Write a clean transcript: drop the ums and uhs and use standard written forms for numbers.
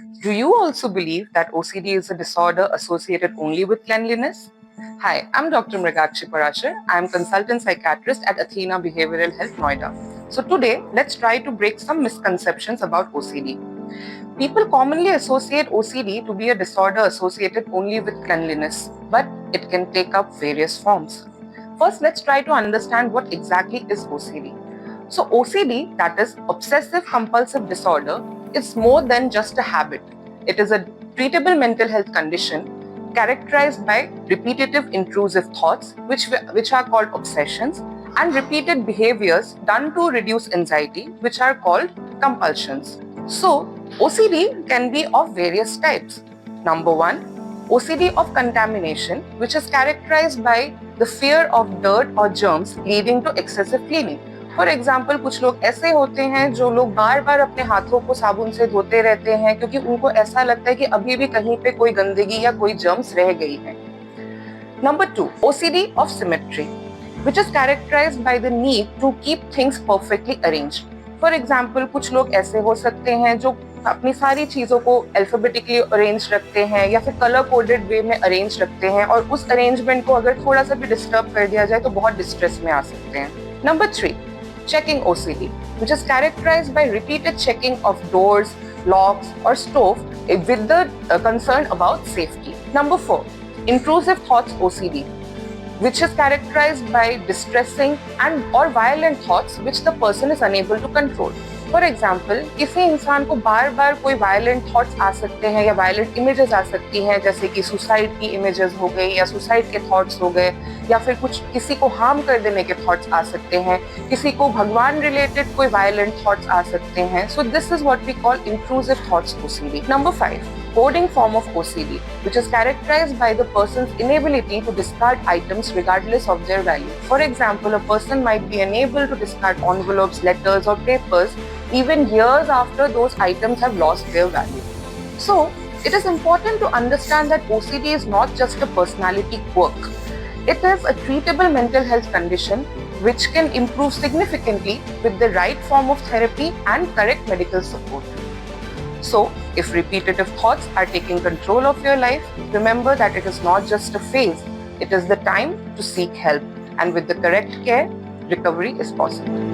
Do you also believe that OCD is a disorder associated only with cleanliness? Hi, I'm Dr. Mrigakshi Parashar. I'm consultant psychiatrist at Athena Behavioral Health, Noida. So today, let's try to break some misconceptions about OCD. People commonly associate OCD to be a disorder associated only with cleanliness, but it can take up various forms. First, let's try to understand what exactly is OCD. So, OCD, that is obsessive compulsive disorder, is more than just a habit. It is a treatable mental health condition characterized by repetitive intrusive thoughts, which are called obsessions, and repeated behaviors done to reduce anxiety, which are called compulsions. So, OCD can be of various types. Number one, OCD of contamination, which is characterized by the fear of dirt or germs leading to excessive cleaning. For example कुछ लोग ऐसे होते हैं जो लोग बार बार अपने हाथों को साबुन से धोते रहते हैं क्योंकि उनको ऐसा लगता है कि अभी भी कहीं पे कोई गंदगी या कोई जर्म्स रह गई है. Number 2, OCD of symmetry, which is characterized by the need to keep things perfectly arranged. For example कुछ लोग ऐसे हो सकते हैं जो अपनी सारी चीजों को अल्फाबेटिकली अरेंज रखते हैं या फिर कलर कोडेड वे में अरेंज रखते हैं और उस अरेंजमेंट को अगर थोड़ा सा भी डिस्टर्ब कर दिया जाए तो बहुत डिस्ट्रेस में आ सकते हैं. Number 3, checking OCD, which is characterized by repeated checking of doors, locks, or stove with the concern about safety. Number 4, intrusive thoughts OCD, which is characterized by distressing and or violent thoughts which the person is unable to control. For example किसी इंसान को बार बार कोई violent thoughts आ सकते हैं या violent images आ सकती हैं, जैसे कि सुसाइड की इमेजेस हो गई या सुसाइड के थॉट्स हो गए या फिर कुछ किसी को हार्म कर देने के थॉट्स आ सकते हैं, किसी को भगवान रिलेटेड कोई वायलेंट थॉट्स आ सकते हैं. So this is what we call intrusive thoughts OCD. Number 5, coding form of OCD, which is characterized by the person's inability to discard items regardless of their value. For example, a person might be unable to discard envelopes, letters, or papers even years after those items have lost their value. So, it is important to understand that OCD is not just a personality quirk. It is a treatable mental health condition which can improve significantly with the right form of therapy and correct medical support. So, if repetitive thoughts are taking control of your life, remember that it is not just a phase, it is the time to seek help, and with the correct care, recovery is possible.